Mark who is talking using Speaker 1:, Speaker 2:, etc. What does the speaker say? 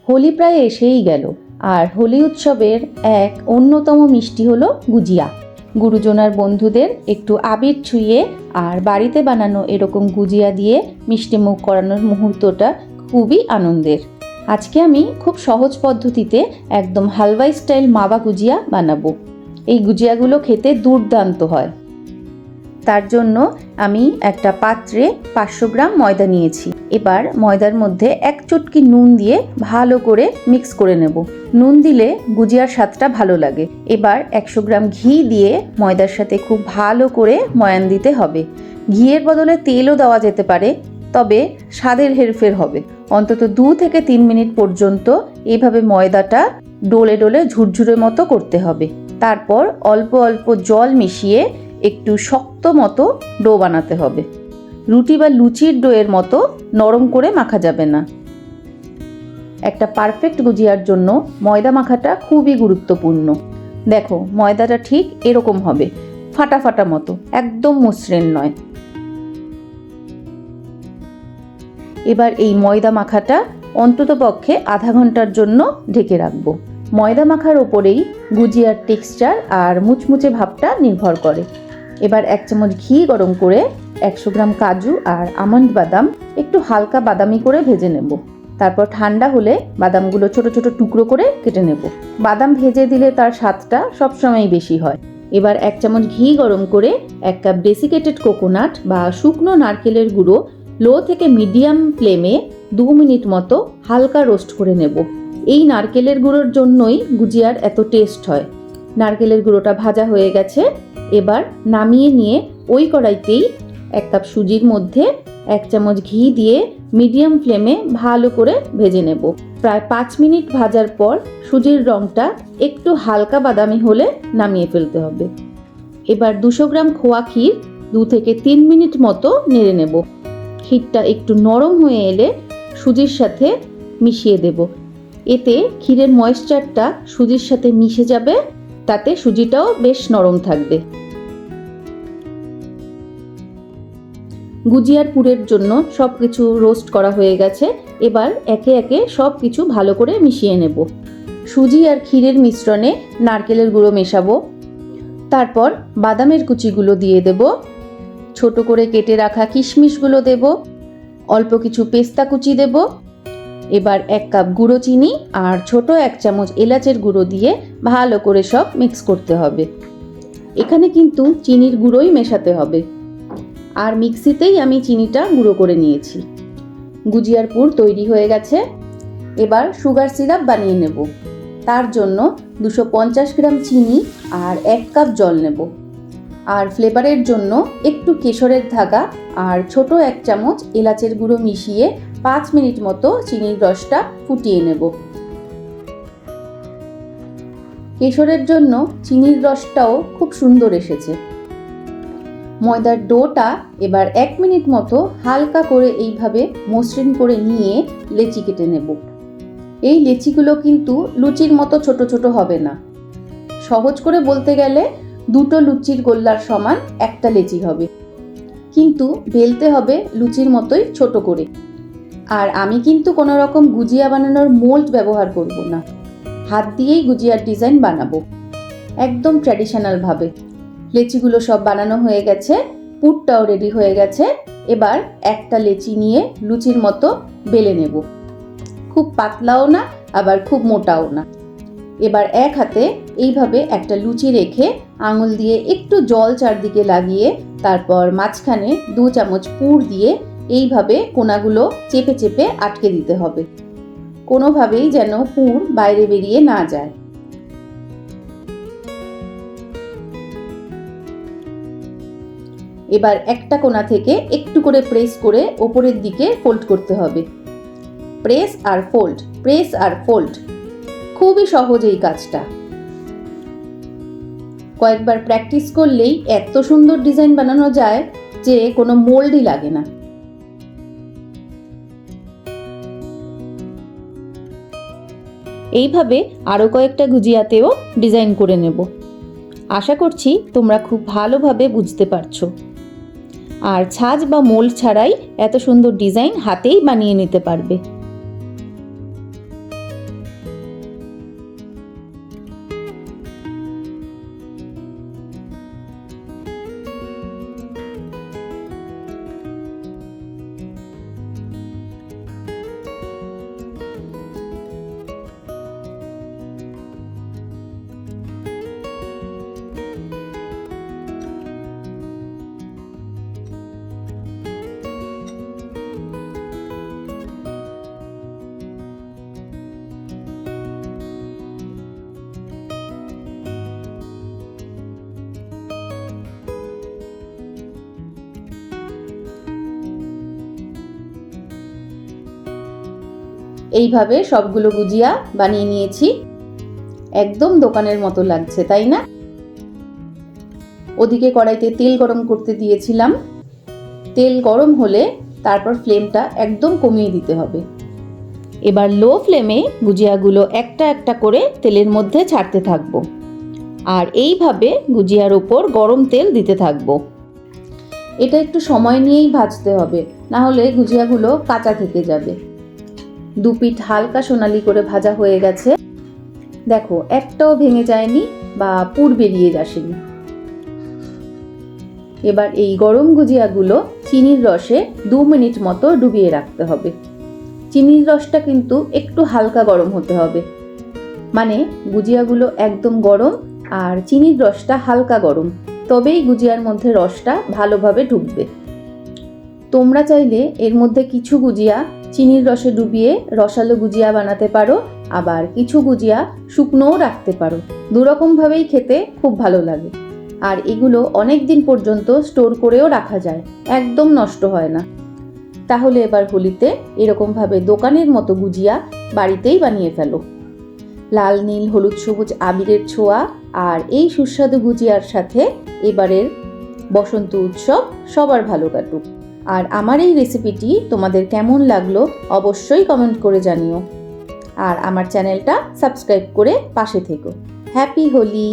Speaker 1: হোলি প্রায় এসেই গেল, আর হোলি উৎসবের এক অন্যতম মিষ্টি হলো গুজিয়া। গুরুজনার বন্ধুদের একটু আবির ছুঁয়ে আর বাড়িতে বানানো এরকম গুজিয়া দিয়ে মিষ্টি মুখ করানোর মুহূর্তটা খুবই আনন্দের। আজকে আমি খুব সহজ পদ্ধতিতে একদম হালওয়াই স্টাইল মাওয়া গুজিয়া বানাবো। এই গুজিয়াগুলো খেতে দুর্দান্ত হয়। তার জন্য আমি একটা পাত্রে 500 গ্রাম ময়দা নিয়েছি। এবার ময়দার মধ্যে 1 চুটকি নুন দিয়ে ভালো করে মিক্স করে নেব। নুন দিলে গুজিয়ার স্বাদটা ভালো লাগে। এবার 100 গ্রাম ঘি দিয়ে ময়দার সাথে খুব ভালো করে ময়ান দিতে হবে। ঘিয়ের বদলে তেলও দেওয়া যেতে পারে, তবে স্বাদের হেরফের হবে। অন্তত 2 থেকে 3 মিনিট পর্যন্ত এইভাবে ময়দাটা ডোলে ডোলে ঝুরঝুরে মতো করতে হবে। তারপর অল্প অল্প জল মিশিয়ে একটু শক্ত মতো ডো বানাতে হবে। রুটি বা লুচির ডোয়ের মতো নরম করে মাখা যাবে না। একটা পারফেক্ট গুজিয়ার জন্য ময়দা মাখাটা খুবই গুরুত্বপূর্ণ। দেখো, ময়দাটা ঠিক এরকম হবে, ফাটা ফাটা মতো, একদম মসৃণ নয়। এবার এই ময়দা মাখাটা অন্ততপক্ষে আধা ঘন্টার জন্য ঢেকে রাখবো। ময়দা মাখার ওপরেই গুজিয়ার টেক্সচার আর মুচমুচে ভাবটা নির্ভর করে। এবার 1 চামচ ঘি গরম করে 100 গ্রাম কাজু আর আমন্ড বাদাম একটু হালকা বাদামি করে ভেজে নেব। তারপর ঠান্ডা হলে বাদামগুলো ছোট ছোট টুকরো করে কেটে নেব। বাদাম ভেজে দিলে তার স্বাদটা সবসময় বেশি হয়। এবার 1 চামচ ঘি গরম করে 1 কাপ ডেসিকেটেড কোকোনাট বা শুকনো নারকেলের গুঁড়ো লো থেকে মিডিয়াম ফ্লেমে 2 মিনিট মতো হালকা রোস্ট করে নেব। এই নারকেলের গুঁড়োর জন্যই গুজিয়ার এত টেস্ট হয়। নারকেলের গুঁড়োটা ভাজা হয়ে গেছে। এবার নামিয়ে নিয়ে ওই কড়াইতেই 1 কাপ সুজির মধ্যে 1 চামচ ঘি দিয়ে মিডিয়াম ফ্লেমে ভালো করে ভেজে নেব। প্রায় 5 মিনিট ভাজার পর সুজির রঙটা একটু হালকা বাদামি হলে নামিয়ে ফেলতে হবে। এবার 200 গ্রাম খোয়া ক্ষীর 2 থেকে 3 মিনিট মতো নেড়ে নেব। ক্ষীরটা একটু নরম হয়ে এলে সুজির সাথে মিশিয়ে দেব। এতে ক্ষীরের ময়েশ্চারটা সুজির সাথে মিশে যাবে, তাতে সুজিটাও বেশ নরম থাকবে। গুজিয়ার পুরের জন্য সবকিছু রোস্ট করা হয়ে গেছে। এবার একে একে সবকিছু ভালো করে মিশিয়ে নেব। সুজি আর ক্ষীরের মিশ্রণে নারকেলের গুঁড়ো মেশাবো। তারপর বাদামের কুচিগুলো দিয়ে দেব। ছোট করে কেটে রাখা কিশমিশগুলো দেব। অল্প কিছু পেস্তা কুচি দেব। এবার 1 কাপ গুঁড়ো চিনি আর ছোট 1 চামচ এলাচের গুঁড়ো দিয়ে ভালো করে সব মিক্স করতে হবে। এখানে কিন্তু চিনির গুঁড়োই মেশাতে হবে, আর মিক্সিতেই আমি চিনিটা গুঁড়ো করে নিয়েছি। গুজিয়ার পুর তৈরি হয়ে গেছে। এবার সুগার সিরাপ বানিয়ে নেব। তার জন্য 250 গ্রাম চিনি আর 1 কাপ জল নেব। আর ফ্লেভারের জন্য একটু কেশরের ধাগা আর ছোট 1 চামচ এলাচের গুঁড়ো মিশিয়ে 5 মিনিট মতো চিনির রসটা ফুটিয়ে নেব। কেশরের জন্য চিনির রসটাও খুব সুন্দর এসেছে। ময়দার ডোটা এবার 1 মিনিট মতো হালকা করে এইভাবে মসৃণ করে নিয়ে লেচি কেটে নেব। এই লেচিগুলো কিন্তু লুচির মতো ছোট ছোট হবে না। সহজ করে বলতে গেলে 2টো লুচির গোল্লার সমান একটা লেচি হবে, কিন্তু বেলতে হবে লুচির মতোই ছোট করে। আর আমি কিন্তু কোনো রকম গুজিয়া বানানোর মোল্ড ব্যবহার করব না, হাত দিয়েই গুজিয়ার ডিজাইন বানাবো একদম ট্র্যাডিশনাল ভাবে। লেচিগুলো সব বানানো হয়ে গেছে, পুরটাও রেডি হয়ে গেছে। এবার একটা লেচি নিয়ে লুচির মতো বেলে নেব। খুব পাতলাও না, আবার খুব মোটাও না। এবার এক হাতে এইভাবে একটা লুচি রেখে আঙুল দিয়ে একটু জল চারদিকে লাগিয়ে তারপর মাঝখানে 2 চামচ পুর দিয়ে এইভাবে কোনাগুলো চেপে চেপে আটকে দিতে হবে, কোনোভাবেই যেন পুর বাইরে বেরিয়ে না যায়। এবার একটা কোণা থেকে একটু করে প্রেস করে ওপরের দিকে ফোল্ড করতে হবে। প্রেস আর ফোল্ড, প্রেস আর ফোল্ড, খুবই সহজ এই কাজটা। কয়েকবার প্র্যাকটিস করলেই এত সুন্দর ডিজাইন বানানো যায় যে কোনো মোল্ডই লাগে না। এইভাবে আরও কয়েকটা গুজিয়াতেও ডিজাইন করে নেব। আশা করছি তোমরা খুব ভালোভাবে বুঝতে পারছো। আর ছাঁচ বা মোল্ড ছাড়াই এত সুন্দর ডিজাইন হাতেই বানিয়ে নিতে পারবে। এইভাবে সবগুলো গুজিয়া বানিয়ে নিয়েছি। একদম দোকানের মতো লাগছে, তাই না? ওদিকে কড়াইতে তেল গরম করতে দিয়েছিলাম। তেল গরম হলে তারপর ফ্লেমটা একদম কমিয়ে দিতে হবে। এবার লো ফ্লেমে গুজিয়াগুলো একটা একটা করে তেলের মধ্যে ছাড়তে থাকবো, আর এইভাবে গুজিয়ার ওপর গরম তেল দিতে থাকবো। এটা একটু সময় নিয়েই ভাজতে হবে, না হলে গুজিয়াগুলো কাঁচা থেকে যাবে। দু পিঠ হালকা সোনালি করে ভাজা হয়ে গেছে। দেখো, একটাও ভেঙে যায়নি বা পুর বেরিয়ে আসেনি। এবার এই গরম গুজিয়াগুলো চিনির রসে 2 মিনিট মতো ডুবিয়ে রাখতে হবে। চিনির রসটা কিন্তু একটু হালকা গরম হতে হবে, মানে গুজিয়াগুলো একদম গরম আর চিনির রসটা হালকা গরম, তবেই গুজিয়ার মধ্যে রসটা ভালোভাবে ঢুকবে। তোমরা চাইলে এর মধ্যে কিছু গুজিয়া চিনির রসে ডুবিয়ে রসালো গুজিয়া বানাতে পারো, আবার কিছু গুজিয়া শুকনোও রাখতে পারো। দুরকমভাবেই খেতে খুব ভালো লাগে, আর এগুলো অনেক দিন পর্যন্ত স্টোর করেও রাখা যায়, একদম নষ্ট হয় না। তাহলে এবার হোলিতে এরকমভাবে দোকানের মতো গুজিয়া বাড়িতেই বানিয়ে ফেলো। লাল নীল হলুদ সবুজ আবিরের ছোঁয়া আর এই সুস্বাদু গুজিয়ার সাথে এবারের বসন্ত উৎসব সবার ভালো কাটুক। আর আমার এই রেসিপিটি তোমাদের কেমন লাগলো অবশ্যই কমেন্ট করে জানিও, আর আমার চ্যানেলটা সাবস্ক্রাইব করে পাশে থেকো। হ্যাপি হোলি!